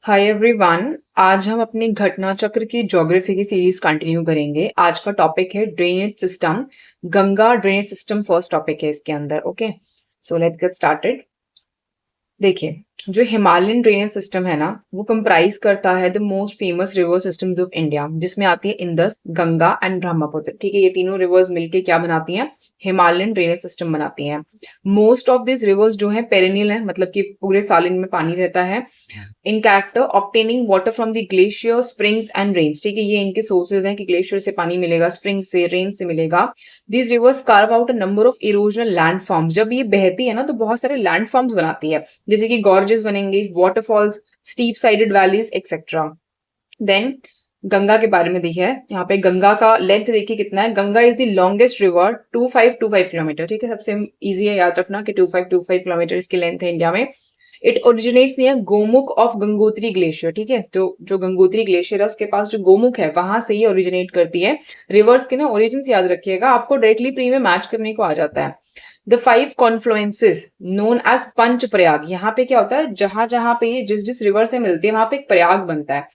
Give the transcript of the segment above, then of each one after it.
Hi everyone. आज हम अपनी घटना चक्र की ज्योग्राफी की सीरीज कंटिन्यू करेंगे। आज का टॉपिक है drainage system. Ganga drainage system first topic है इसके अंदर। Okay, so let's get started. देखिए, जो हिमालयन ड्रेनेज सिस्टम है ना, वो कंप्राइज करता है the most famous river systems of India, जिसमें आती है इंदस, गंगा एंड ब्रह्मपुत्र। ठीक है, ये तीनों रिवर्स मिलके क्या बनाती हैं? हिमालयन ड्रेनेज सिस्टम बनाती हैं। मोस्ट ऑफ दिस रिवर्स जो है पेरेनियल है, मतलब कि पूरे साल इनमें पानी रहता है। In character obtaining water from the glacier, springs and rains. ठीक है, ये इनके सोर्सेज हैं कि ग्लेशियर से पानी मिलेगा, स्प्रिंग से, रेन से मिलेगा। These rivers carve out a number of erosional landforms। जब ये बहती है ना तो बहुत सारे लैंडफॉर्म्स बनाती है, जैसे कि गॉर्जेस बनेंगे, waterfalls, steep sided valleys etcetera. Then Ganga के बारे में देखिए, यहाँ पे गंगा का लेंथ देखिए कितना है। Ganga is the longest river, 2525 kilometre. ठीक है, सबसे इजी है याद रखना कि 2525 किलोमीटर इसकी लेंथ है इंडिया में। It originates near Gomukh of Gangotri glacier. ठीक है, जो गंगोत्री ग्लेशियर है उसके पास जो गोमुख है वहां से ये ओरिजिनेट करती है। रिवर्स के ना ओरिजिन याद रखिएगा, आपको डायरेक्टली प्री में मैच करने को आ जाता है। द 5 कॉन्फ्लुएंसेस नोन एज पंच प्रयाग। यहाँ पे क्या होता है, जहां जहां पे जिस जिस रिवर से मिलती है वहां पे एक प्रयाग बनता है।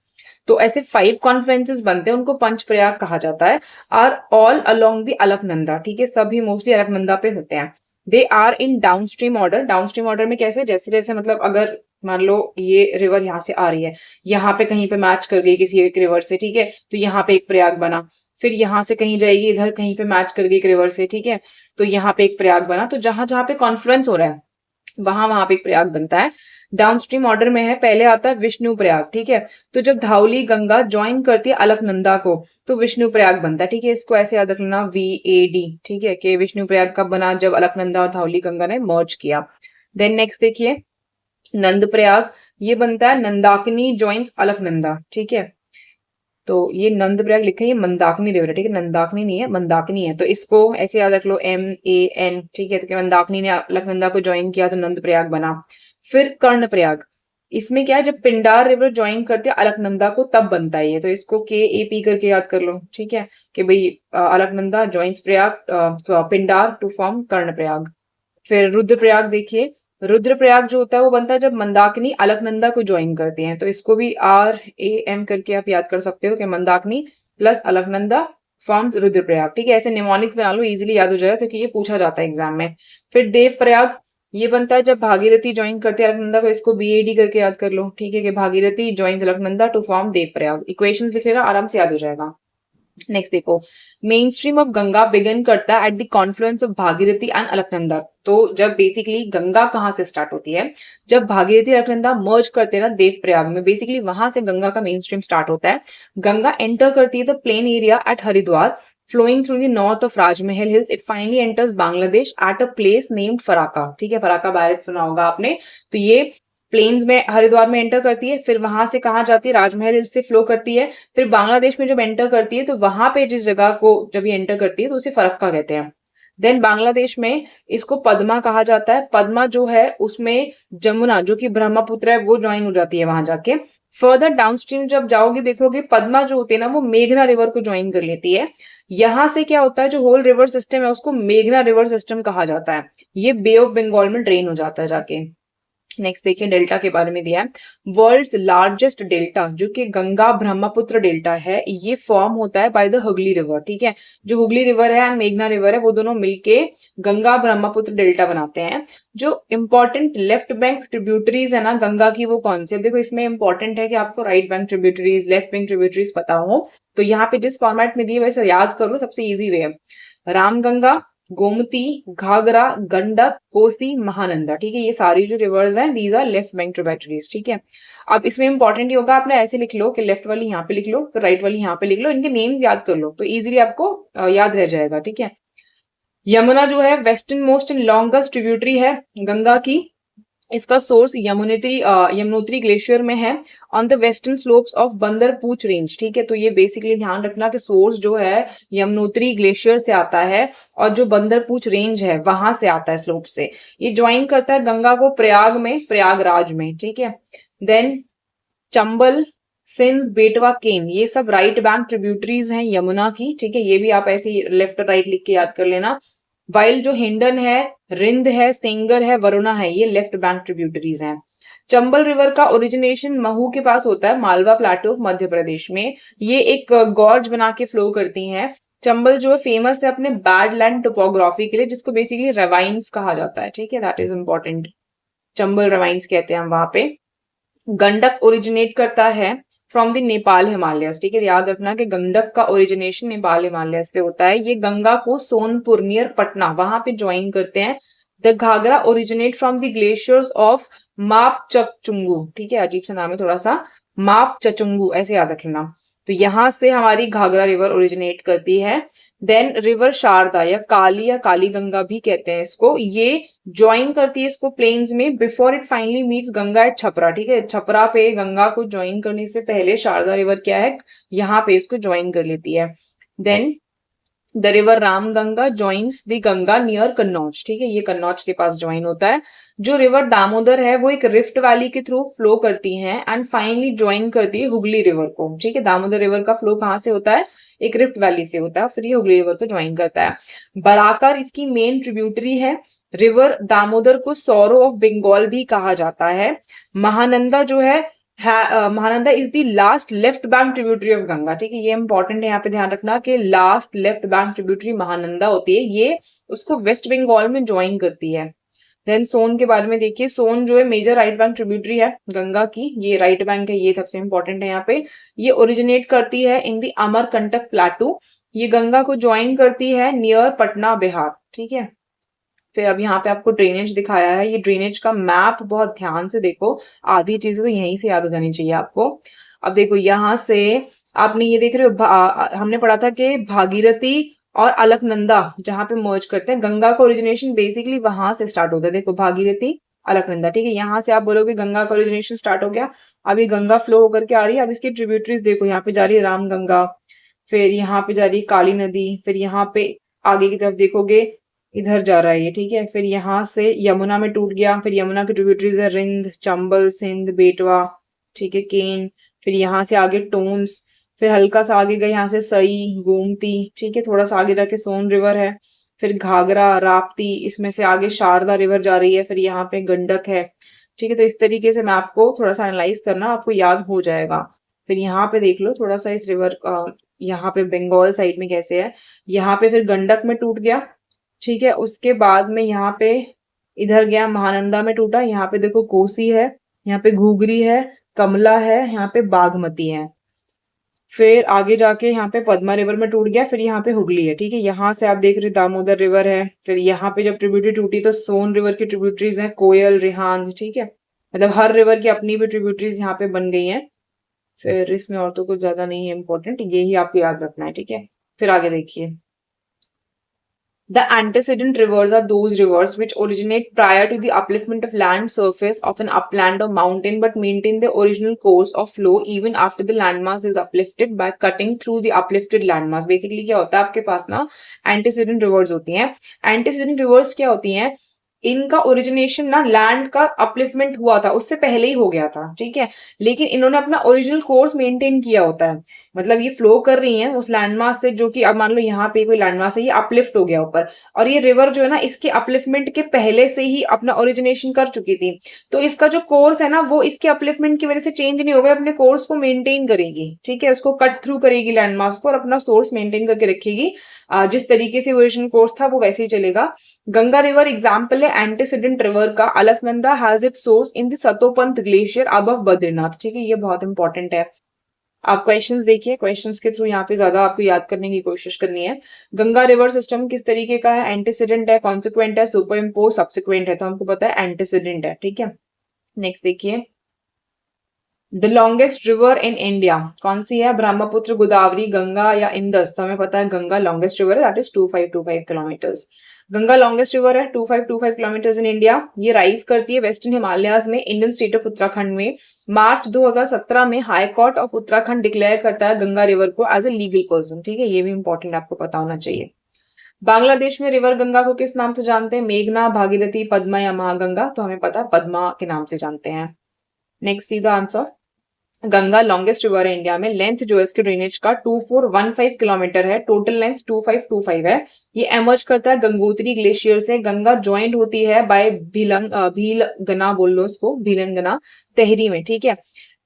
तो ऐसे 5 कॉन्फ्लुएंसेस बनते हैं, उनको पंच प्रयाग कहा जाता है। Are all along the Alaknanda. ठीक है, सभी मोस्टली अलकनंदा पे होते हैं। They are in downstream order. Downstream order में कैसे, जैसे जैसे मतलब अगर मान लो ये रिवर यहाँ से आ रही है, यहाँ पे कहीं पे मैच कर गई किसी एक रिवर से, ठीक है, तो यहाँ पे एक प्रयाग बना। फिर यहाँ से कहीं जाएगी, इधर कहीं पे मैच कर गई एक रिवर से, ठीक है, तो यहाँ पे एक प्रयाग बना। तो जहां जहां पे कॉन्फ्लुएंस हो रहा है वहां वहां पे एक प्रयाग बनता है। डाउनस्ट्रीम ऑर्डर में है, पहले आता है विष्णु प्रयाग। ठीक है, तो जब धाउली गंगा ज्वाइन करती है अलकनंदा को तो विष्णु प्रयाग बनता है। ठीक है, इसको ऐसे याद रखना, VAD। ठीक है, कि विष्णु प्रयाग कब बना, जब अलकनंदा और धाउली गंगा ने मर्ज किया। देन नेक्स्ट देखिए, नंद प्रयाग। ये बनता है नंदाकिनी ज्वाइंस अलकनंदा। ठीक है, तो ये नंद प्रयाग लिखा है, ये मंदाकिनी रिवर है। ठीक है, नंदाकिनी नहीं है, मंदाकिनी है, तो इसको ऐसे याद रख लो, MAN। ठीक है, तो मंदाकिनी ने अलकनंदा को ज्वाइन किया तो नंद प्रयाग बना। फिर कर्ण प्रयाग, इसमें क्या है, जब पिंडार रिवर ज्वाइन करते हैं अलकनंदा को तब बनता है ये, तो इसको KAP करके याद कर लो। ठीक है, कि भाई Alaknanda joins Prayag Pindar to form Karna Prayag. फिर रुद्रप्रयाग देखिए, रुद्रप्रयाग जो होता है वो बनता है जब मंदाकिनी अलकनंदा को ज्वाइन करती हैं, तो इसको भी RAM करके आप याद कर सकते हो कि मंदाकिनी प्लस अलकनंदा फॉर्म्स रुद्रप्रयाग। ठीक है, ऐसे निमोनिक बना लो, इजीली याद हो जाएगा क्योंकि ये पूछा जाता है एग्जाम में। फिर देवप्रयाग, ये बनता है जब भागीरथी ज्वाइन करती है अलकनंदा को, इसको BAD करके याद कर लो। ठीक है, कि Bhagirathi join Alaknanda to form Devprayag. Equations लिख लेना, आराम से याद हो जाएगा। नेक्स्ट देखो, main stream of Ganga begin करता है at the confluence of Bhagirathi and Alaknanda. तो जब बेसिकली गंगा कहाँ से स्टार्ट होती है, जब भागीरथी अलकनंदा मर्ज करते हैं ना देवप्रयाग में, बेसिकली वहां से गंगा का मेन स्ट्रीम स्टार्ट होता है। गंगा एंटर करती है the plain area at Haridwar, flowing through the north of Rajmahal hills. It finally enters Bangladesh at a place named Farakka. ठीक है, फराका बैरक सुना होगा आपने। तो ये प्लेन्स में हरिद्वार में एंटर करती है, फिर वहां से कहाँ जाती है, राजमहल हिल्स से फ्लो करती है। फिर बांग्लादेश में जब एंटर करती है तो वहां पे जिस जगह को जब ये एंटर करती है तो उसे फरक्का कहते हैं। देन बांग्लादेश में इसको पद्मा कहा जाता है। पद्मा जो है उसमें जमुना जो कि ब्रह्मपुत्र है वो ज्वाइन हो जाती है वहां जाके। फर्दर डाउनस्ट्रीम जब जाओगे देखोगे पद्मा जो होती है ना वो मेघना रिवर को ज्वाइन कर लेती है। यहां से क्या होता है, जो होल रिवर सिस्टम है उसको मेघना रिवर सिस्टम कहा जाता है। ये बे ऑफ बंगाल में ड्रेन हो जाता है जाके। नेक्स्ट देखिए, डेल्टा के बारे में दिया है। वर्ल्ड्स लार्जेस्ट डेल्टा जो कि गंगा ब्रह्मपुत्र डेल्टा है, ये फॉर्म होता है बाय द हुगली रिवर। ठीक है, जो हुगली रिवर है एंड मेघना रिवर है वो दोनों मिलके गंगा ब्रह्मपुत्र डेल्टा बनाते हैं। जो इंपॉर्टेंट लेफ्ट बैंक ट्रिब्यूटरीज है ना गंगा की, वो कौन से, देखो इसमें इंपॉर्टेंट है कि आपको right bank tributaries, left bank tributaries पता हो। तो यहाँ पे जिस फॉर्मेट में दिए वैसे याद कर लो, सबसे इजी वे है रामगंगा, गोमती, घाघरा, गंडक, कोसी, महानंदा। ठीक है, ये सारी जो रिवर्स हैं these are left bank tributaries. ठीक है, अब इसमें इंपॉर्टेंट ये होगा, आपने ऐसे लिख लो कि लेफ्ट वाली यहाँ पे लिख लो, फिर राइट वाली यहाँ पे लिख लो, इनके नेम्स याद कर लो तो इजीली आपको याद रह जाएगा। ठीक है, यमुना जो है western most and longest tributary है गंगा की। इसका सोर्स यमुनोत्री ग्लेशियर में है on the western slopes of Bandarpunch range. ठीक है, तो ये बेसिकली ध्यान रखना कि सोर्स जो है यमुनोत्री ग्लेशियर से आता है और जो बंदरपूछ रेंज है वहां से आता है स्लोप से। ये ज्वाइन करता है गंगा को प्रयाग में, प्रयागराज में। ठीक है, देन चंबल, सिंध, बेटवा, केन, ये सब राइट बैंक ट्रिब्यूटरीज हैं यमुना की। ठीक है, ये भी आप ऐसे लेफ्ट राइट लिख के याद कर लेना। वाइल जो हिंडन है, रिंद है, सेंगर है, वरुणा है, ये लेफ्ट बैंक ट्रिब्यूटरीज हैं। चंबल रिवर का ओरिजिनेशन महू के पास होता है, मालवा प्लेटू ऑफ मध्य प्रदेश में। ये एक गॉर्ज बना के फ्लो करती हैं। चंबल जो है फेमस है अपने बैडलैंड टोपोग्राफी के लिए, जिसको बेसिकली रवाइन्स कहा जाता है, ठीक है, दैट इज इंपॉर्टेंट। चंबल रवाइन्स कहते हैं हम वहां पे। गंडक ओरिजिनेट करता है फ्रॉम द नेपाल हिमालयस, ठीक है, याद रखना कि गंडक का ओरिजिनेशन नेपाल हिमालय से होता है। ये गंगा को सोनपुर नियर पटना वहां पे ज्वाइन करते हैं। The Ghaghara originate from the glaciers of Mapchachungo, ठीक है, अजीब सा नाम है थोड़ा सा, माप चचुंगू ऐसे याद रखना। तो यहां से हमारी घाघरा रिवर ओरिजिनेट करती है। देन रिवर शारदा या काली गंगा भी कहते हैं इसको, ये ज्वाइन करती है इसको प्लेन्स में before it finally meets Ganga at Chhapra, ठीक है, छपरा पे गंगा को ज्वाइन करने से पहले शारदा रिवर क्या है, यहाँ पे इसको ज्वाइन कर लेती है। Then the river Ramganga joins the Ganga near Kannauj, ठीक है, ये कन्नौज के पास ज्वाइन होता है। जो रिवर दामोदर है वो एक रिफ्ट वैली के थ्रू फ्लो करती है एंड फाइनली ज्वाइन करती है हुगली रिवर को, ठीक है। दामोदर रिवर का फ्लो कहाँ से होता है, एक रिफ्ट वैली से होता है, फिर ये हुगली रिवर को ज्वाइन करता है। बराकर इसकी मेन ट्रिब्यूटरी है। रिवर दामोदर को सौरो ऑफ बंगाल भी कहा जाता है। महानंदा जो है Mahananda is the last left bank tributary of Ganga, ठीक है, ये इंपॉर्टेंट है, यहाँ पे ध्यान रखना कि last left bank tributary Mahananda होती है, ये उसको वेस्ट बंगाल में ज्वाइन करती है। देन सोन के बारे में देखिए, सोन जो है मेजर राइट बैंक ट्रिब्यूटरी है गंगा की, ये राइट बैंक है, ये सबसे इंपॉर्टेंट है यहाँ पे। ये ओरिजिनेट करती है इन दी अमरकंटक प्लेटू, ये गंगा को ज्वाइन करती है नियर पटना बिहार, ठीक है। फिर अब यहाँ पे आपको ड्रेनेज दिखाया है, ये ड्रेनेज का मैप बहुत ध्यान से देखो, आधी चीजें तो यहीं से याद हो जानी चाहिए आपको। अब देखो यहाँ से आपने ये देख रहे हो, हमने पढ़ा था कि भागीरथी और अलकनंदा जहाँ पे मर्ज करते हैं, गंगा का ओरिजिनेशन बेसिकली वहां से स्टार्ट होता है। देखो भागीरथी अलकनंदा, ठीक है, यहाँ से आप बोलोगे गंगा का ओरिजिनेशन स्टार्ट हो गया। अब ये गंगा फ्लो होकर के आ रही है, अब इसकी ट्रिब्यूटरीज देखो, यहाँ पे जा रही है राम गंगा, फिर यहाँ पे जा रही है काली नदी, फिर यहाँ पे आगे की तरफ देखोगे इधर जा रहा है ये, ठीक है। फिर यहाँ से यमुना में टूट गया, फिर यमुना की ट्रिब्यूटरीज है रिंद, चंबल, सिंध, बेटवा, ठीक है, केन, फिर यहाँ से आगे टोन्स, फिर हल्का सा आगे गए यहाँ से सई, गोमती, ठीक है, थोड़ा सा आगे जाके सोन रिवर है, फिर घाघरा, राप्ती, इसमें से आगे शारदा रिवर जा रही है, फिर यहाँ पे गंडक है, ठीक है। तो इस तरीके से मैं आपको थोड़ा सा एनालाइज करना, आपको याद हो जाएगा। फिर यहाँ पे देख लो थोड़ा सा इस रिवर का, यहाँ पे बंगाल साइड में कैसे है, यहाँ पे फिर गंडक में टूट गया, ठीक है। उसके बाद में यहाँ पे इधर गया महानंदा में टूटा, यहाँ पे देखो कोसी है, यहाँ पे घुघरी है, कमला है, यहाँ पे बागमती है, फिर आगे जाके यहाँ पे पद्मा रिवर में टूट गया, फिर यहाँ पे हुगली है, ठीक है। यहाँ से आप देख रहे दामोदर रिवर है, फिर यहाँ पे जब ट्रिब्यूटरी टूटी तो सोन रिवर की ट्रिब्यूटरीज हैं, कोयल, रिहांद, ठीक है, मतलब हर रिवर की अपनी भी ट्रिब्यूटरीज यहाँ पे बन गई हैं। फिर इसमें और तो कुछ ज्यादा नहीं है इंपॉर्टेंट, यही आपको याद रखना है, ठीक है। फिर आगे देखिए, the antecedent rivers are those rivers which originate prior to the upliftment of land surface of an upland or mountain but maintain the original course of flow even after the landmass is uplifted by cutting through the uplifted landmass। Basically क्या होता है आपके पास ना antecedent rivers होती हैं। antecedent rivers क्या होती हैं, इनका ओरिजिनेशन ना लैंड का अपलिफ्टमेंट हुआ था उससे पहले ही हो गया था, ठीक है, लेकिन इन्होंने अपना ओरिजिनल कोर्स मेंटेन किया होता है। मतलब ये फ्लो कर रही हैं उस लैंडमास से, जो कि अब मान लो यहाँ पे कोई लैंडमास है, ये अपलिफ्ट हो गया ऊपर, और ये रिवर जो है ना इसके अपलिफ्टमेंट के पहले से ही अपना ओरिजिनेशन कर चुकी थी, तो इसका जो कोर्स है ना वो इसके अपलिफ्टमेंट की वजह से चेंज नहीं होगा, अपने कोर्स को मेंटेन करेगी, ठीक है, उसको कट थ्रू करेगी लैंडमास को और अपना सोर्स मेंटेन करके रखेगी। जिस तरीके से ओरिजिनल कोर्स था वो वैसे ही चलेगा। गंगा रिवर एग्जाम्पल है एंटीसीडेंट रिवर का। Alaknanda has its source in the Satopanth glacier above Badrinath, ठीक है, ये बहुत इंपॉर्टेंट है। आप क्वेश्चंस देखिए, क्वेश्चंस के थ्रू यहाँ पे ज्यादा आपको याद करने की कोशिश करनी है। गंगा रिवर सिस्टम किस तरीके का है, एंटीसीडेंट है, कॉन्सिक्वेंट है, सुपर इम्पोज, सब्सिक्वेंट है, तो हमको पता है एंटीसीडेंट है, ठीक है। नेक्स्ट देखिए, the longest river in India कौन सी है, ब्रह्मपुत्र, गोदावरी, गंगा या इंदस, तो हमें पता है गंगा लॉन्गेस्ट रिवर है, that is 2525 kilometres. Ganga longest river है, 2525 किलोमीटर्स इन इंडिया। ये राइज करती है वेस्टर्न हिमालयाज में, इंडियन स्टेट ऑफ उत्तराखंड में। मार्च 2017 में high court of Uttarakhand declare करता है गंगा रिवर को एज ए लीगल पर्सन, ठीक है, ये भी इंपॉर्टेंट आपको पता होना चाहिए। बांग्लादेश में रिवर गंगा को किस नाम से जानते हैं, मेघना, भागीरथी, पद्मा या महागंगा, तो हमें पता है पद्मा के नाम से जानते हैं। नेक्स्ट सीधा आंसर, गंगा लॉन्गेस्ट रिवर है इंडिया में। लेंथ जो है इसके ड्रेनेज का 2415 किलोमीटर है। टोटल लेंथ 2525 है। ये एमर्ज करता है गंगोत्री ग्लेशियर से। गंगा ज्वाइंट होती है बाय भीलगना बोल लो इसको, भीलंगना तेहरी में, ठीक है,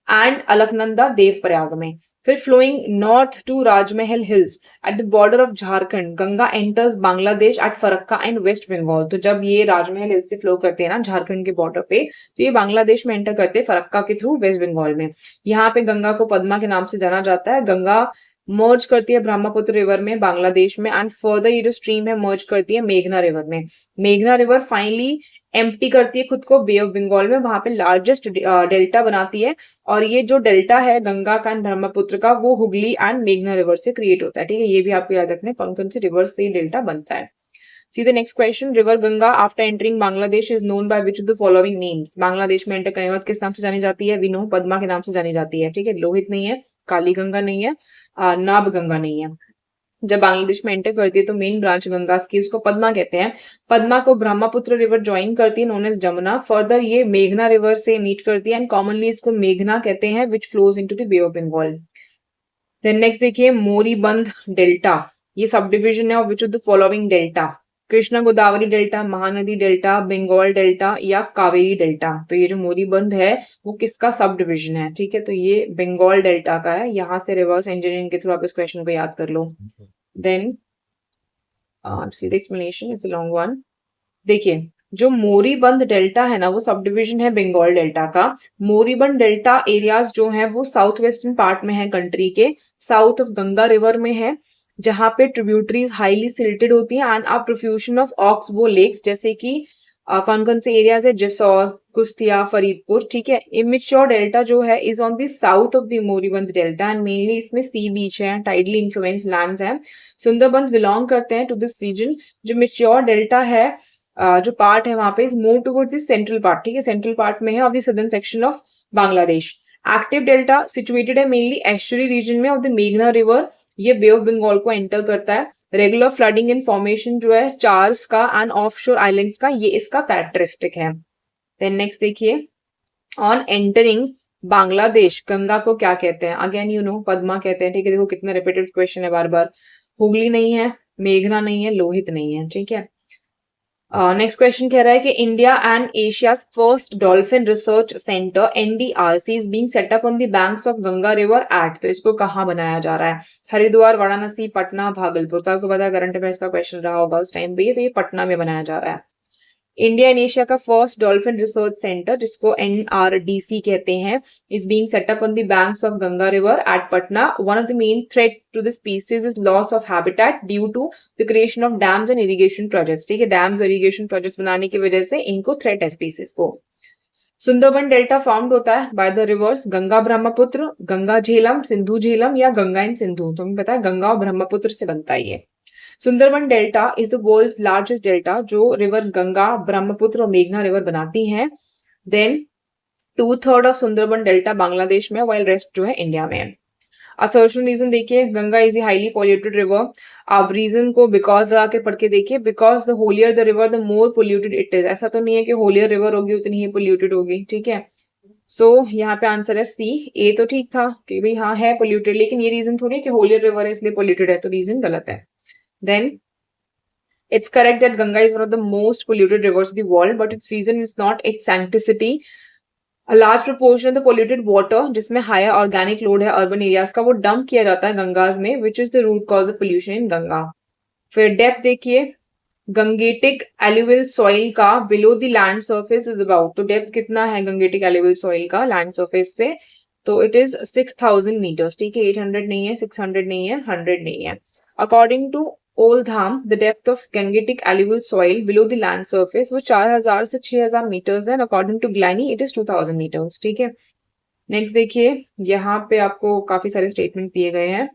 एंड अलकनंदा देवप्रयाग में। फिर flowing north to Rajmahal hills at the border of Jharkhand, Ganga enters Bangladesh at Farakka and West Bengal. तो जब ये राजमहल हिल्स से फ्लो करते हैं ना झारखंड के बॉर्डर पे, तो ये बांग्लादेश में एंटर करते हैं फरक्का के थ्रू वेस्ट बंगाल में। यहाँ पे गंगा को पद्मा के नाम से जाना जाता है। गंगा मर्ज करती है ब्रह्मपुत्र रिवर में बांग्लादेश में, एंड फर्दर ये जो स्ट्रीम है मर्ज करती है मेघना रिवर में। मेघना रिवर फाइनली एम्प्टी करती है खुद को बे ऑफ बंगाल में, वहां पे लार्जेस्ट डेल्टा बनाती है। और ये जो डेल्टा है गंगा का एंड ब्रह्मपुत्र का, वो हुगली एंड मेघना रिवर से क्रिएट होता है, ठीक है। ये भी आपको याद रखना है कौन कौन से रिवर से डेल्टा बनता है। See the next question. River Ganga after entering Bangladesh is known by which of the following names? Bangladesh में एंटर करने के बाद किस नाम से जानी जाती है? We know पद्मा के नाम से जानी जाती है, ठीक है। लोहित नहीं है, काली गंगा नहीं है, नाब गंगा नहीं है। जब बांग्लादेश में एंटर करती है तो मेन ब्रांच गंगा की उसको पद्मा कहते हैं। पद्मा को ब्रह्मपुत्र रिवर ज्वाइन करती है, नोन एज जमुना। फर्दर ये मेघना रिवर से मीट करती है एंड कॉमनली इसको मेघना कहते हैं, which flows into the Bay of Bengal. Then next देखिए मोरीबंद डेल्टा, ये सब डिविजन है of which of the following delta? Krishna Godavari delta, Mahanadi delta, Bengal delta या कावेरी डेल्टा। तो ये जो मोरीबंद है वो किसका सब डिविजन है, ठीक है, तो ये बंगाल डेल्टा का है। यहाँ से रिवर्स इंजीनियरिंग के थ्रू आप इस क्वेश्चन को याद कर लो। Then see the explanation, it's a long one. देखिए जो मोरीबंद डेल्टा है ना वो सब डिविजन है बंगाल डेल्टा का। मोरीबंद डेल्टा एरियाज जो है वो साउथ वेस्टर्न पार्ट में है कंट्री के, साउथ ऑफ गंगा रिवर में है, जहां पे ट्रिब्यूटरीज हाईली सिल्टेड होती हैं and a profusion of oxbow lakes, जैसे कि कौन कौन से एरियाज है? जसौर, कुश्तिया, फरीदपुर, ठीक है। इमेच्योर डेल्टा जो है is on the south of the moribund delta and mainly इसमें सी बीच है, टाइडली इन्फ्लुएंस लैंड्स हैं। सुंदरबंस बिलोंग करते हैं टू दिस रीजन। जो मेच्योर डेल्टा है जो पार्ट है वहां पे is move towards the central part, ठीक है, सेंट्रल पार्ट में है of the southern section of Bangladesh. Active delta situated है मेनली एस्चुरी रीजन में ऑफ द मेघना रिवर, ये बे ऑफ बंगाल को एंटर करता है। रेगुलर फ्लडिंग इन फॉर्मेशन जो है चार्स का एंड ऑफशोर आइलैंड्स का, ये इसका कैरेक्टरिस्टिक है। देन नेक्स्ट देखिए ऑन एंटरिंग बांग्लादेश गंगा को क्या कहते हैं? अगेन यू नो पद्मा कहते हैं, ठीक है। देखो कितना रिपीटेड क्वेश्चन है बार बार। हुगली नहीं है, मेघना नहीं है, लोहित नहीं है, ठीक है। नेक्स्ट क्वेश्चन कह रहा है कि India and Asia first dolphin research centre NDRC is being set up on the banks of Ganga river eight, तो इसको कहाँ बनाया जा रहा है? हरिद्वार, वाराणसी, पटना, भागलपुर। तो आपको पता है करंट अफेयर्स का क्वेश्चन रहा होगा उस टाइम पे, तो ये पटना में बनाया जा रहा है। इंडिया एंड एशिया का फर्स्ट डॉल्फिन रिसर्च सेंटर जिसको NRDC कहते हैं is being set up on the banks of Ganga river at Patna. One of the main threat to the species is loss of habitat due to the creation of dams and irrigation projects, ठीक है। Dams irrigation projects बनाने की वजह से इनको threat है species को। Sundarban delta formed होता है by the reverse Ganga Brahmaputra, Ganga Jhelum, Sindhu Jhelum या गंगा एंड सिंधु। तो हमें पता है गंगा और ब्रह्मपुत्र से बनता है ये। Sundarban delta is the world's largest delta, जो रिवर गंगा, ब्रह्मपुत्र और मेघना रिवर बनाती हैं। Then 2/3 of Sundarban delta Bangladesh में, वाइल रेस्ट जो है इंडिया में है। असर्शन रीजन देखिए Ganga is a highly polluted river. आप रीजन को बिकॉज लगा के पढ़ के देखिए, because the holier the river the more polluted it is. ऐसा तो नहीं है कि होलियर रिवर होगी उतनी ही पोल्यूटेड होगी, ठीक है। सो यहाँ पे आंसर है सी। ए तो ठीक था कि भाई हाँ है पोल्यूटेड, लेकिन ये रीजन थोड़ी है कि होलियर रिवर है इसलिए पोल्यूटेड है, तो रीजन गलत है। Then it's correct that Ganga is one of the most polluted rivers of the world, but its reason is not its sanctity. A large proportion of the polluted water, जिसमें higher organic load है urban areas का, वो dump किया जाता है गंगाज में, which is the root cause of pollution in Ganga. फिर depth देखिए गंगेटिक alluvial soil का below the land surface is about, तो depth कितना है गंगेटिक alluvial soil का land surface से? तो it is 6000 meters, ठीक है। 800 नहीं है, 600 नहीं है, 100 नहीं है। According to Oldham, the depth of Gangetic alluvial soil below the land surface वो 4000 से 6000 मीटर्स है। According to Glani, it is 2000 metres, ठीक है। नेक्स्ट देखिए यहाँ पे आपको काफी सारे स्टेटमेंट्स दिए गए हैं।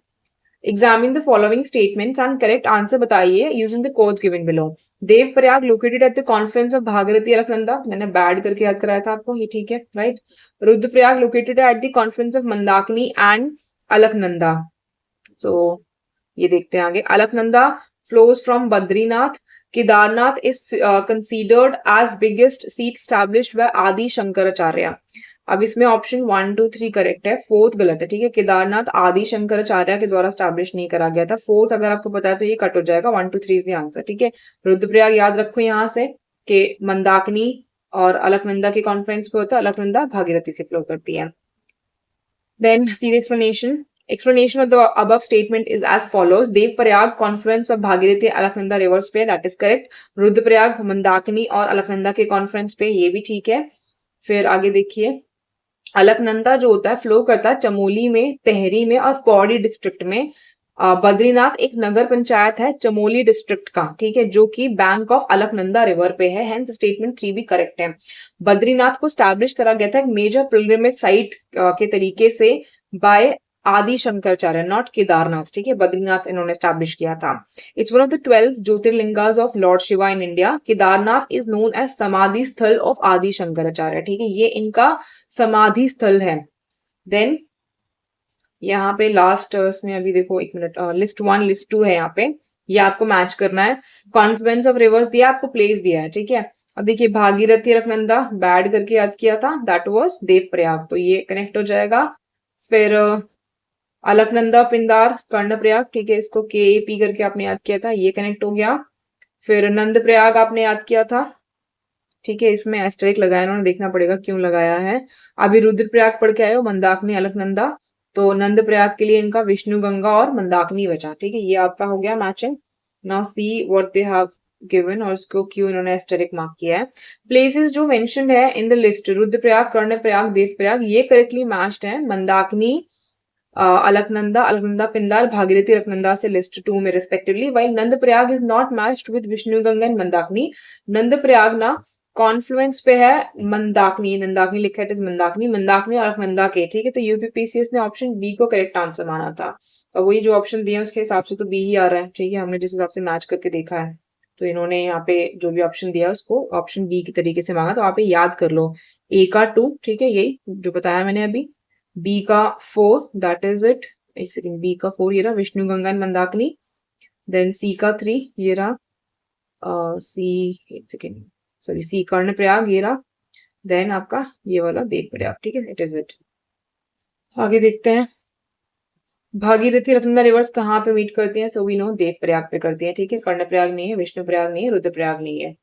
Examine the following statements and correct answer बताइए using the codes given below. Devprayag located at the conference of Bhagirathi Alaknanda, मैंने बैड करके याद कराया था आपको, ये ठीक है, right. Rudraprayag located at the conference of Mandakini and Alaknanda. So ये देखते हैं आगे। Alaknanda flows from Badrinath. Kedarnath is considered as biggest seat established by Adi Shankaracharya. अब इसमें ऑप्शन 1, 2, 3 करेक्ट है, फोर्थ गलत है, ठीक है। केदारनाथ आदि शंकराचार्य के द्वारा स्टैब्लिश नहीं करा गया था। फोर्थ अगर आपको पता है तो ये कट हो जाएगा, 1, 2, 3 इज द आंसर, ठीक है। रुद्रप्रयाग याद रखो यहाँ से कि मंदाकिनी और अलकनंदा के कॉन्फ्रेंस पे होता है, अलकनंदा भागीरथी से फ्लो करती है। Then see the explanation. Explanation of the above statement is as follows. Devprayag conference of Bhagirathi Alaknanda rivers पे, that is correct. Rudraprayag Mandakini और अलकनंदा के कॉन्फ्रेंस पे, ये भी ठीक है। फिर आगे देखिए, अलकनंदा जो होता है फ्लो करता है चमोली में, तेहरी में और पौड़ी डिस्ट्रिक्ट में। बद्रीनाथ एक नगर पंचायत है चमोली डिस्ट्रिक्ट का, ठीक है, जो कि बैंक ऑफ अलकनंदा रिवर पे है, हेंस स्टेटमेंट 3 भी करेक्ट है। बद्रीनाथ को स्टैब्लिश करा गया था एक मेजर पिलग्रिमेज साइट के तरीके से बाय आदि शंकराचार्य, नॉट केदारनाथ, ठीक है। बद्रीनाथ इन्होंने स्टैब्लिश किया था। It's one of the 12 jyotirlingas of lord Shiva in India. Kedarnath is known as samadhi sthal of आदि शंकराचार्य, ठीक है, ये इनका समाधि स्थल है। देन यहाँ पे लास्ट इसमें अभी देखो, एक मिनट, लिस्ट 1 लिस्ट 2 है यहाँ पे, ये आपको मैच करना है। कॉन्फ्लुएंस ऑफ रिवर्स दिया, आपको प्लेस दिया है, ठीक है। अब देखिए, भागीरथी अलकनंदा बैड करके याद किया था, दैट वाज देवप्रयाग, तो ये कनेक्ट हो जाएगा। फिर अलकनंदा पिंदार कर्णप्रयाग, ठीक है, इसको KAP करके आपने याद किया था, ये कनेक्ट हो गया। फिर नंद प्रयाग आपने याद किया था, ठीक है, इसमें एस्टेरिक लगाया इन्होंने, देखना पड़ेगा क्यों लगाया है। अभी रुद्रप्रयाग पढ़ के आए हो, मंदाकिनी अलकनंदा, तो नंद प्रयाग के लिए इनका विष्णु गंगा और मंदाकिनी बचा, ठीक है, ये आपका हो गया matching. Now see what they have given, और इसको क्यों इन्होंने एस्टेरिक मार्क किया है। प्लेसेस जो मेंशन्ड है in the list, Rudraprayag, Karnaprayag, Devprayag, ये करेक्टली मैच्ड है। मंदाकिनी, अलकनंदा, अलकनंदा पिंदार, भागीरथी अलकनंदा से लिस्ट 2 में respectively, while Nand Prayag is not matched with Vishnu Ganga and Mandakini. Nand Prayag ना कॉन्फ्लुएंस पे है मंदाकिनी, नंदाकिनी लिखा है, मंदाकिनी, मंदाकिनी और अलकनंदा के, ठीक है। तो यूपीपीसीएस ने ऑप्शन बी को करेक्ट आंसर माना था, तो वही जो ऑप्शन दिए उसके हिसाब से तो बी ही आ रहा है, ठीक है, हमने जिस हिसाब से मैच करके देखा है, तो इन्होंने यहाँ पे जो भी ऑप्शन दिया उसको ऑप्शन बी के तरीके से मांगा, तो आप ये याद कर लो। ए का 2, ठीक है, यही जो बताया मैंने अभी। बी का 4, दैट इज इट, एक सेकेंड, बी का 4 ये रहा विष्णु गंगा एंड मंदाकिनी। देन सी का 3 ये रहा सी, एक सेकेंड, सॉरी, सी कर्णप्रयाग ये रहा। देन आपका ये वाला देवप्रयाग, ठीक है, इट इज इट। आगे देखते हैं, भागीरथी अलकनंदा रिवर्स कहाँ पे मीट करती हैं, सो वी नो देवप्रयाग पे करती है, ठीक है। कर्णप्रयाग नहीं है, विष्णुप्रयाग नहीं है, रुद्रप्रयाग नहीं है।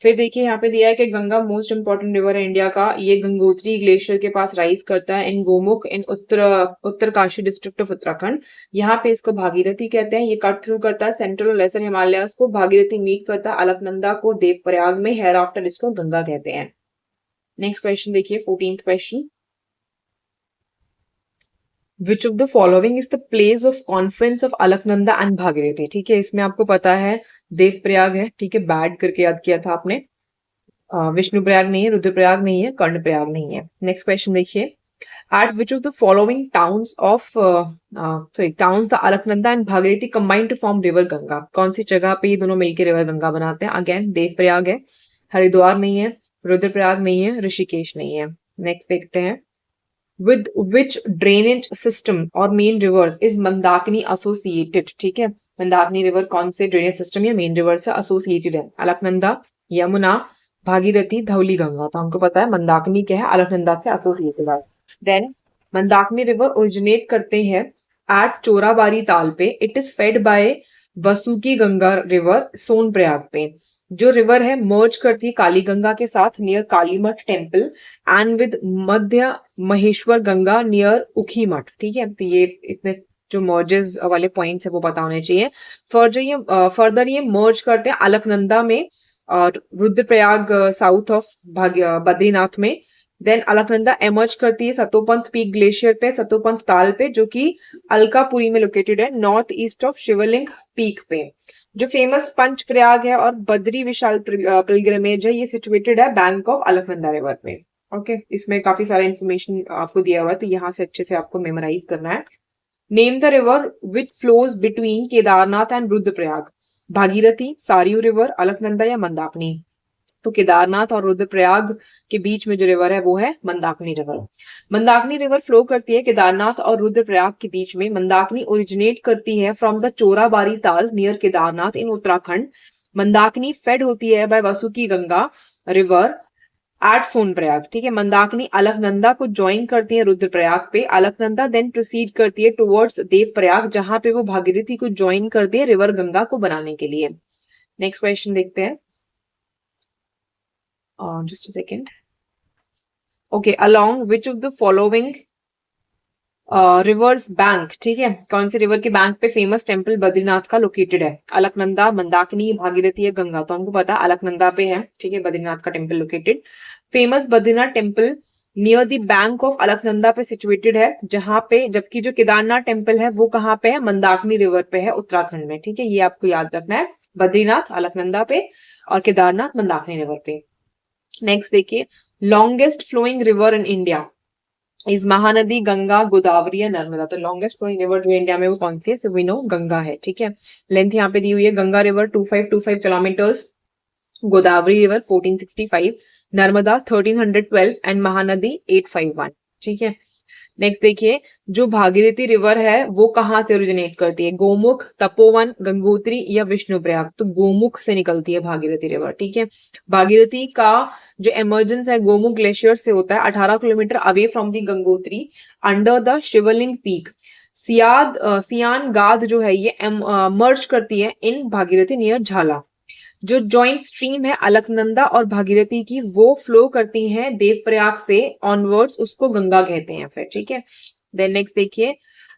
फिर देखिए यहाँ पे दिया है कि गंगा मोस्ट इंपॉर्टेंट रिवर है इंडिया का, ये गंगोत्री ग्लेशियर के पास राइज करता है इन गोमुख इन उत्तरकाशी डिस्ट्रिक्ट ऑफ उत्तराखंड। यहाँ पे इसको भागीरथी कहते हैं। ये कट थ्रू करता है सेंट्रल और लेसर हिमालयास को, भागीरथी मीट करता है अलकनंदा को देवप्रयाग में, हेयर आफ्टर इसको गंगा कहते हैं। नेक्स्ट क्वेश्चन देखिए, 14th question, which of the following is the place of conference of Alaknanda and Bhagirathi, ठीक है, इसमें आपको पता है देवप्रयाग है, ठीक है, बैड करके याद किया था आपने। विष्णुप्रयाग नहीं है, रुद्रप्रयाग नहीं है, कर्णप्रयाग नहीं है। नेक्स्ट क्वेश्चन देखिए, at which of the following towns of towns the Alaknanda and Bhagirathi combine to form river Ganga, कौन सी जगह पे ये दोनों मिलकर रिवर गंगा बनाते हैं। अगेन देवप्रयाग है, हरिद्वार नहीं है, रुद्रप्रयाग नहीं है, ऋषिकेश नहीं है। नेक्स्ट देखते हैं, with which drainage system और main rivers is Mandakini associated, ठीक है, मंदाकिनी रिवर कौन से ड्रेनेज सिस्टम या मेन रिवर से एसोसिएटेड है। अलकनंदा, यमुना, भागीरथी, धौली गंगा, तो हमको पता है मंदाकिनी क्या है, अलकनंदा से एसोसिएटेड है। देन मंदाकिनी रिवर ओरिजिनेट करते हैं एट चोराबारी ताल पे, it is fed by Vasuki Ganga river Sonprayag पे। जो रिवर है मर्ज करती है काली गंगा के साथ near Kalimath temple and with Madhya Maheshwar Ganga near Ukhimath, ठीक है, तो ये इतने जो मर्जेस वाले पॉइंट्स है वो पता होने चाहिए। फर्दर ये मर्ज करते हैं अलकनंदा में और रुद्रप्रयाग साउथ ऑफ बद्रीनाथ में। देन अलकनंदा एमर्ज करती है सतोपंथ पीक ग्लेशियर पे, सतोपंथ ताल पे, जो कि अलकापुरी में लोकेटेड है, north east of Shivling peak पे। जो फेमस पंच प्रयाग है और बद्री विशाल पिलग्रिमेज है, ये सिचुएटेड है बैंक ऑफ अलकनंदा रिवर पे। ओके, इसमें काफी सारा इन्फॉर्मेशन आपको दिया हुआ है, तो यहाँ से अच्छे से आपको मेमोराइज करना है। Name the river which flows between Kedarnath and Rudraprayag, Bhagirathi, Sarayu river, Alaknanda या मंदाकिनी। तो केदारनाथ और रुद्रप्रयाग के बीच में जो रिवर है वो है Mandakini river. Mandakini river flow करती है केदारनाथ और रुद्रप्रयाग के बीच में। मंदाकिनी ओरिजिनेट करती है from the Chorabari Tal near Kedarnath in Uttarakhand. Mandakini fed होती है by Vasuki Ganga river at Sonprayag, ठीक है। मंदाकिनी अलकनंदा को ज्वाइन करती है रुद्रप्रयाग पे। अलकनंदा देन प्रोसीड करती है टुवर्ड्स देवप्रयाग, जहां पे वो भागीरथी को ज्वाइन करती है रिवर गंगा को बनाने के लिए। नेक्स्ट क्वेश्चन देखते हैं, just a second. Okay, along which of the following reverse bank, ठीक है, कौन से रिवर के बैंक पे फेमस टेम्पल बद्रीनाथ का लोकेटेड है? अलकनंदा, मंदाकिनी, भागीरथी या गंगा? तो हमको पता है अलकनंदा पे है, ठीक है, बद्रीनाथ का temple located. Famous Badrinath temple near the bank of Alaknanda पे सिचुएटेड है, जहां पे, जबकि जो केदारनाथ टेम्पल है वो कहाँ पे है? मंदाकिनी रिवर पे है, उत्तराखंड में, ठीक है। ये आपको याद रखना है, बद्रीनाथ अलकनंदा पे और केदारनाथ मंदाकिनी रिवर पे। नेक्स्ट देखिए, longest flowing river in India is Mahanadi, Ganga, Godavari या नर्मदा? तो लॉन्गेस्ट फ्लोइंग रिवर जो इंडिया में वो कौन सी है? सो वी नो गंगा है, ठीक है। लेंथ यहाँ पे दी हुई है, Ganga river 2525 kilometres, Godavari river 1465, Narmada 1312 and Mahanadi 851, ठीक है। नेक्स्ट देखिए, जो भागीरथी रिवर है वो कहाँ से ओरिजिनेट करती है? गोमुख, तपोवन, गंगोत्री या विष्णुप्रयाग? तो गोमुख से निकलती है भागीरथी रिवर, ठीक है। भागीरथी का जो एमर्जेंस है गोमुख ग्लेशियर से होता है 18 kilometre away from the Gangotri, under the Shivling peak. सियान गाद जो है ये मर्ज करती है इन भागीरथी नियर झाला। जो जॉइंट स्ट्रीम है अलकनंदा और भागीरथी की, वो फ्लो करती हैं देवप्रयाग से ऑनवर्ड्स, उसको गंगा कहते हैं फिर, ठीक है। देन नेक्स्ट देखिए,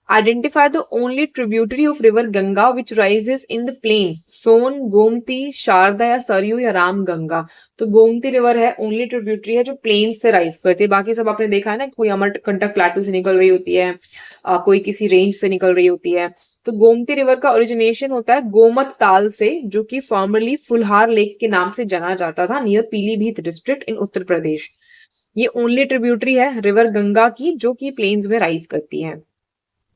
identify the only tributary of river Ganga which rises in the plains, Son, Gomti, Sharda या सरयू या राम गंगा? तो गोमती रिवर है, ओनली ट्रिब्यूटरी है जो प्लेन्स से राइज करती है। बाकी सब आपने देखा है ना, कोई अमरकंटक प्लेटू से निकल रही होती है, कोई किसी रेंज से निकल रही होती है। तो गोमती रिवर का ओरिजिनेशन होता है गोमत ताल से, जो कि फॉर्मरली फुलहार लेक के नाम से जाना जाता था, near Pilibhit district in Uttar Pradesh. ये ओनली ट्रिब्यूटरी है रिवर गंगा की जो कि प्लेन्स में राइज करती है।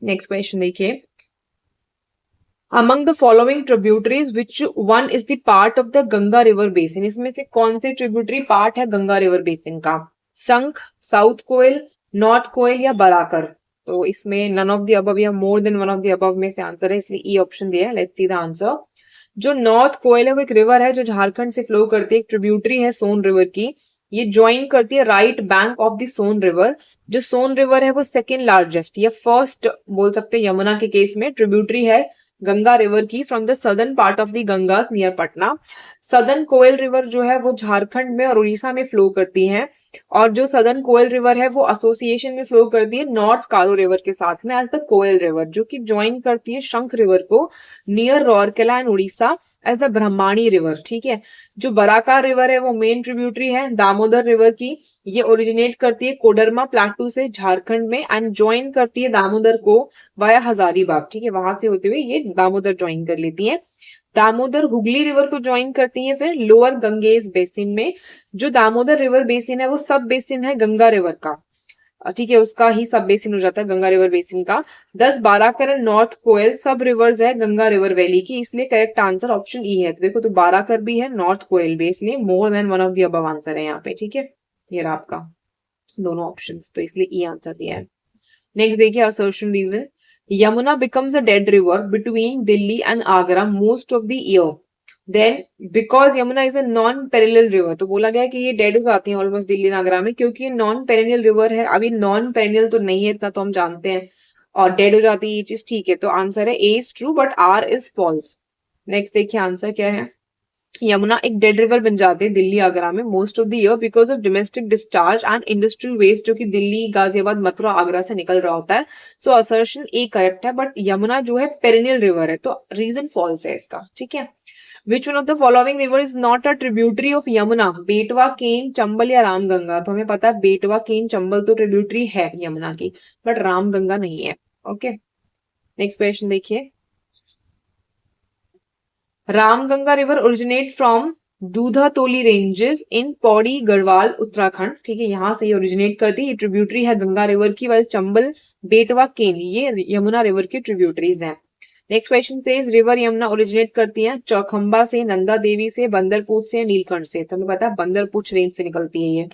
नेक्स्ट क्वेश्चन देखिए, among the following tributaries which one is the part of the Ganga river basin? इसमें से कौन से ट्रिब्यूटरी पार्ट है गंगा रिवर बेसिन का? संख, साउथ कोयल, नॉर्थ कोयल या बराकर? तो इसमें नन ऑफ द अबव या more than one of the above में से आंसर है, इसलिए ई ऑप्शन दिया है। Let's see the answer. जो नॉर्थ कोयल है वो एक रिवर है जो झारखंड से फ्लो करती है, एक ट्रिब्यूटरी है सोन रिवर की। ये ज्वाइन करती है right bank of the Son river. जो सोन रिवर है वो सेकेंड लार्जेस्ट या फर्स्ट बोल सकते हैं यमुना के केस में ट्रिब्यूटरी है गंगा रिवर की from the southern part of the Ganges near Patna. Southern Koel river जो है वो झारखंड में और उड़ीसा में फ्लो करती है, और जो सदर्न कोयल रिवर है वो एसोसिएशन में फ्लो करती है नॉर्थ कारो रिवर के साथ में एज द कोयल रिवर, जो कि ज्वाइन करती है शंख रिवर को near Rourkela and Orissa as the Brahmani river, ठीक है। जो बराकार रिवर है वो मेन ट्रिब्यूटरी है दामोदर रिवर की। ये ओरिजिनेट करती है कोडरमा प्लाटू से झारखंड में एंड ज्वाइन करती है दामोदर को वाया हजारीबाग, ठीक है, वहां से होते हुए ये दामोदर ज्वाइन कर लेती है। दामोदर हुगली रिवर को ज्वाइन करती है फिर लोअर गंगेज बेसिन में। जो दामोदर रिवर बेसिन है वो सब बेसिन है गंगा रिवर का, ठीक है, उसका ही सब बेसिन हो जाता है गंगा रिवर बेसिन का। 10 बाराकर नॉर्थ कोयल सब रिवर्स है गंगा रिवर वैली की, इसलिए करेक्ट आंसर ऑप्शन ई है। तो देखो, तो बाराकर भी है, नॉर्थ कोयल भी, इसलिए more than one of the above answer है यहाँ पे, ठीक है। ये रहा आपका दोनों ऑप्शन, तो इसलिए ई आंसर दिया है। नेक्स्ट देखिए, assertion reason. Yamuna becomes a dead river between Delhi and Agra most of the year, then because Yamuna is a non perennial river. तो बोला गया कि ये डेड हो जाती है ऑलमोस्ट दिल्ली आगरा में, क्योंकि ये नॉन पेरिनियल रिवर है। अभी नॉन पेरिनियल तो नहीं है इतना तो हम जानते हैं, और डेड हो जाती है ये चीज, ठीक है। तो आंसर है A is true but R is false. Next देखिए आंसर क्या है। यमुना एक डेड रिवर बन जाती है दिल्ली आगरा में most of the year because of domestic discharge and industrial waste, जो कि दिल्ली, गाजियाबाद, मथुरा, आगरा से निकल रहा होता है। सो असर्शन ए करेक्ट है, बट यमुना जो है पेरिनियल रिवर है, तो रीजन फॉल्स है इसका, ठीक है। विच one of the following river is not a tributary of Yamuna? बेटवा, केन, चंबल या रामगंगा? तो हमें पता है बेटवा, केन, चंबल तो ट्रिब्यूटरी है यमुना की, बट रामगंगा नहीं है, ओके। नेक्स्ट क्वेश्चन देखिए, Ramganga river originate from Dudhatoli ranges in Pauri Garhwal Uttarakhand, ठीक है, यहाँ से ये ओरिजिनेट करती है। ये ट्रिब्यूटरी है गंगा रिवर की, वाले चंबल, बेटवा, केन ये यमुना रिवर की ट्रिब्यूटरीज हैं। नेक्स्ट क्वेश्चन से रिवर यमुना ओरिजिनेट करती है चौखंबा से, नंदा देवी से, बंदरपूछ से, नीलकंठ से? तो हमें पता है बंदरपूछ रेंज से निकलती है ये।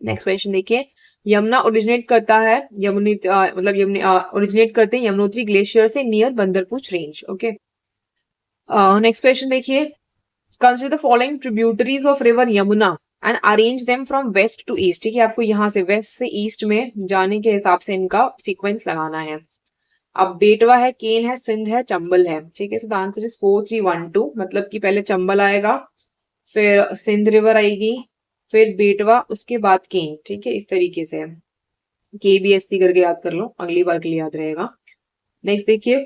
नेक्स्ट क्वेश्चन देखिए, यमुना ओरिजिनेट करता है ओरिजिनेट करते हैं यमुनोत्री ग्लेशियर से near Bandarpunch range, okay. Next question देखिए, consider the following tributaries of river Yamuna and arrange them from west to east. ठीक है, आपको यहाँ से वेस्ट से ईस्ट में जाने के हिसाब से इनका सीक्वेंस लगाना है। अब बेटवा है, केन है, सिंध है, चंबल है। ठीक है, सो द आंसर इज 4312, मतलब कि पहले चंबल आएगा, फिर सिंध रिवर आएगी, फिर बेटवा, उसके बाद केन। ठीक है, इस तरीके से KBSC करके याद कर लो, अगली बार के लिए याद रहेगा। नेक्स्ट देखिए,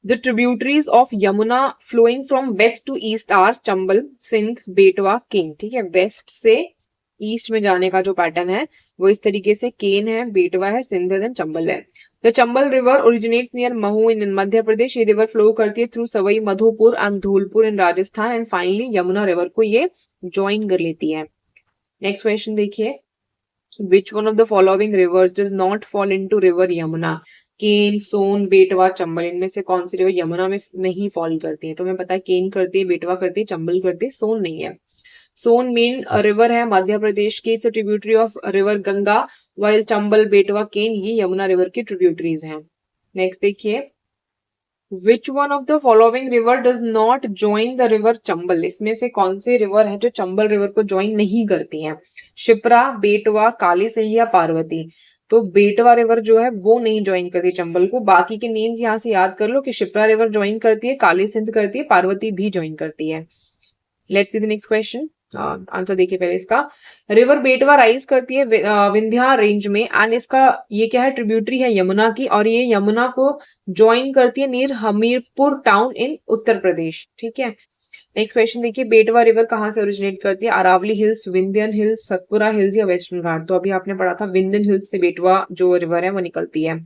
the tributaries of Yamuna flowing from west to east are Chambal, Sindh, Betwa, Ken. ठीक है, वेस्ट से ईस्ट में जाने का जो पैटर्न है वो इस तरीके से केन है, बेटवा है, सिंध है, देन चंबल है। The Chambal river originates near Mhow in Madhya Pradesh. ये रिवर फ्लो करती है through Sawai Madhopur and Dholpur in Rajasthan and finally Yamuna river को ये ज्वाइन कर लेती है। नेक्स्ट क्वेश्चन देखिए, which one of the following rivers does not fall into river Yamuna. Ken, Son, Betwa, Chambal, इनमें से कौन सी रिवर यमुना में नहीं फॉल करती है? तो हमें पता है केन करती है, बेटवा करती है, चंबल करती है, सोन नहीं है। सोन मेन रिवर है मध्य प्रदेश की, it's tributary of river Ganga, while Chambal, बेटवा, केन ये यमुना रिवर की ट्रिब्यूटरीज हैं। नेक्स्ट देखिए, which one of the following river does not join the river Chambal. इसमें से कौन सी रिवर है जो चंबल रिवर को ज्वाइन नहीं करती है? शिप्रा, बेटवा, काली सिंध या पार्वती। तो बेटवा रिवर जो है वो नहीं ज्वाइन करती चंबल को। बाकी के नेम्स यहाँ से याद कर लो कि शिप्रा रिवर ज्वाइन करती है, काली सिंध करती है, पार्वती भी ज्वाइन करती है। Let's see the next question. Answer देखिए पहले इसका। रिवर बेटवा राइज करती है विंध्या रेंज में एंड इसका ये क्या है? ट्रिब्यूटरी है यमुना की, और ये यमुना को ज्वाइन करती है near Hamirpur town in Uttar Pradesh. ठीक है, नेक्स्ट क्वेश्चन देखिए, बेटवा रिवर कहाँ से ओरिजिनेट करती है? Aravalli hills, Vindhyan hills, Satpura hills या वेस्टर्न घाट। तो अभी आपने पढ़ा था विंध्यन हिल्स से बेटवा जो रिवर है वो निकलती है।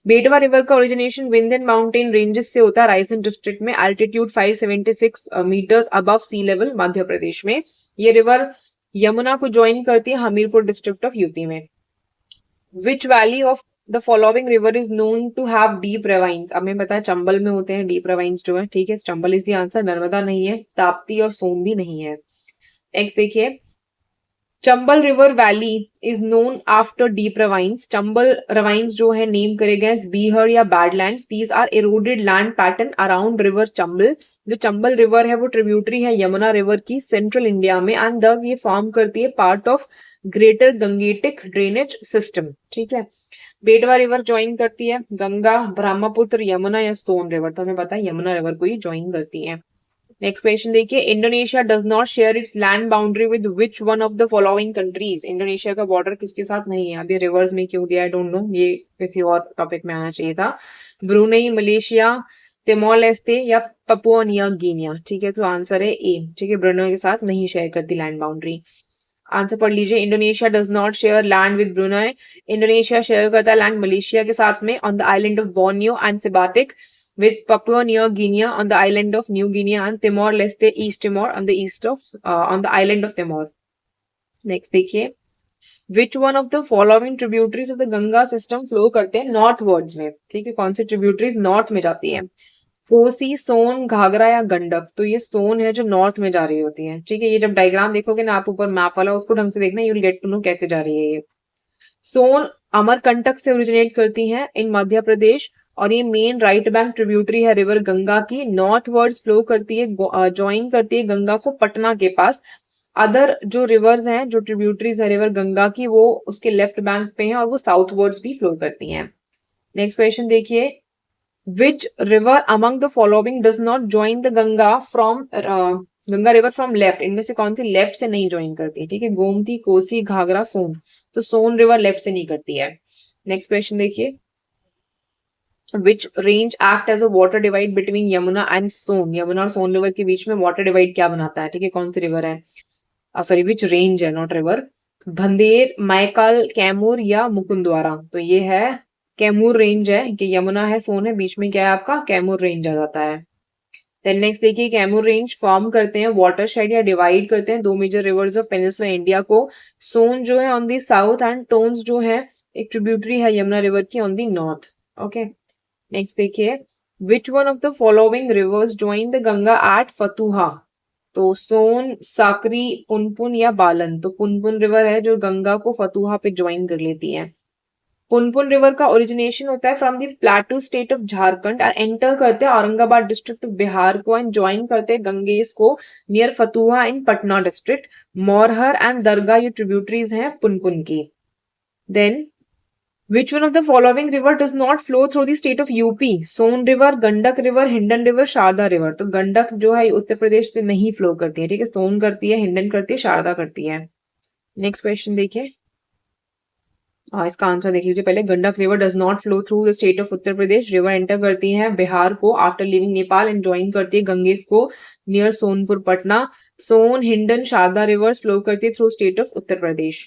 बेटवा रिवर का ओरिजिनेशन विंध्यन माउंटेन रेंजेस से होता है, रायसेन डिस्ट्रिक्ट में, altitude 576 metres above sea level, Madhya Pradesh में। ये रिवर यमुना को ज्वाइन करती है हमीरपुर डिस्ट्रिक्ट ऑफ यूपी में। Which valley of the following river is known to have deep ravines. अब हमें पता है चंबल में होते हैं डीप रेवाइंस जो है। ठीक है, Chambal is the answer, Narmada नहीं है, ताप्ती और सोन भी नहीं है। नेक्स्ट देखिए, Chambal river valley is known after deep ravines. Chambal ravines जो है नेम करे गए बीहर या badlands. These are eroded land pattern around river Chambal. जो चंबल रिवर है वो ट्रिब्यूटरी है यमुना रिवर की सेंट्रल इंडिया में, एंड दस ये फॉर्म करती है part of greater Gangetic drainage system. ठीक है, बेटवा रिवर ज्वाइन करती है गंगा, ब्रह्मपुत्र, यमुना या सोन रिवर। तो हमें पता है यमुना रिवर को ही ज्वाइन करती है। नेक्स्ट क्वेश्चन देखिए, Indonesia does not share its land boundary with which one of the following countries. Indonesia का बॉर्डर किसके साथ नहीं है? अभी रिवर्स में क्यों दिया, आई डोंट नो, ये किसी और टॉपिक में आना चाहिए था। ब्रुनेई, मलेशिया, तिमोर लेस्ते या पपुआ न्यू गिनिया। ठीक है, तो आंसर है ए। ठीक है, ब्रुनेई के साथ नहीं शेयर करती लैंड बाउंड्री। आंसर पढ़ लीजिए, Indonesia does not share land with Brunei. Indonesia share करता है लैंड मलेशिया के साथ में on the island of Borneo and Sebatik, with Papua New Guinea on the island of New Guinea and Timor Leste, East Timor on the on the island of Timor. Next देखिए, which one of the following tributaries of the Ganga system flow करते हैं northwards में? ठीक है, कौन सी tributaries north में जाती है? कोसी, सोन, घाघरा या गंडक। तो ये सोन है जो नॉर्थ में जा रही होती है। ठीक है, ये जब डायग्राम देखोगे ना आप ऊपर मैप वाला, उसको ढंग से देखना, you will get to know कैसे जा रही है ये। सोन अमरकंटक से ओरिजिनेट करती हैं इन मध्य प्रदेश, और ये मेन राइट बैंक ट्रिब्यूटरी है रिवर गंगा की। नॉर्थ वर्ड्स फ्लो करती है, ज्वाइन करती है गंगा को पटना के पास। अदर जो रिवर्स हैं, जो ट्रिब्यूटरीज है रिवर गंगा की, वो उसके लेफ्ट बैंक पे हैं और वो साउथ वर्ड्स भी फ्लो करती हैं। नेक्स्ट क्वेश्चन देखिए, which river among the following does not join the Ganga from Ganga river from left. इनमें से कौन सी लेफ्ट से नहीं ज्वाइन करती? ठीक है, गोमती, कोसी, घाघरा, सोन। तो सोन रिवर लेफ्ट से नहीं करती है। नेक्स्ट क्वेश्चन देखिए, which range act as a water divide between Yamuna and Son. Yamuna और सोन रिवर के बीच में वाटर डिवाइड क्या बनाता है? ठीक है, कौन सी रिवर है? सॉरी, विच रेंज है, नॉट रिवर। भंदेर, मैकल, कैमूर या मुकुंदवारा। तो ये है कैमूर रेंज है कि यमुना है, सोन है, बीच में क्या है आपका? कैमूर रेंज आ जाता है। देन नेक्स्ट देखिए, कैमूर रेंज फॉर्म करते हैं वाटरशेड या डिवाइड करते हैं दो major rivers of peninsula India को। सोन जो है on the south and Tons जो है एक ट्रिब्यूटरी है यमुना रिवर की on the north. Okay, next देखिए, which one of the following rivers join the Ganga at Fatuha. तो सोन, साकरी, पुनपुन या बालन। तो पुनपुन रिवर है जो गंगा को फतुहा पे ज्वाइन कर लेती है। पुनपुन रिवर का ओरिजिनेशन होता है from the प्लेटू state of Jharkhand and enter करते हैं औरंगाबाद डिस्ट्रिक्ट ऑफ बिहार को एंड ज्वाइन करते हैं गंगेस को near Fatuha in Patna district. Morhar and Dargah ये ट्रिब्यूटरीज हैं पुनपुन की। Then which one of the following river does not flow through the state of UP? Son river, Gandak river, Hindon river, Sharda river. तो गंडक जो है उत्तर प्रदेश से नहीं फ्लो करती है, ठीक है, सोन करती है, हिंडन करती है, शारदा करती है। नेक्स्ट क्वेश्चन देखिए, इसका आंसर देख लीजिए पहले। Gandak river does not flow through the state of Uttar Pradesh. River enter करती है बिहार को after leaving Nepal and join करती है गंगेस को near Sonpur Patna. Son, Hindon, Sharda rivers flow करती है through state of Uttar Pradesh.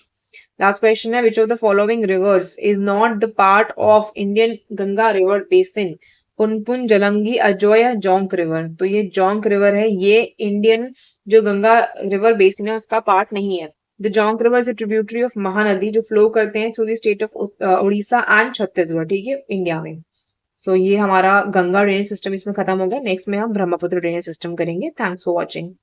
Last question है, which of the following rivers is not the part of Indian Ganga river basin? Punpun, Jalangi, Ajay, Jonk river. तो ये जोंक रिवर है, ये इंडियन जो गंगा रिवर बेसिन है उसका पार्ट नहीं है। The Jonk river is a tributary of Mahanadi जो फ्लो करते हैं through the state of Orissa and Chhattisgarh, ठीक है, इंडिया में। सो ये हमारा गंगा ड्रेनेज सिस्टम इसमें खत्म हो गया। नेक्स्ट में हम ब्रह्मपुत्र ड्रेनेज सिस्टम करेंगे। Thanks for watching.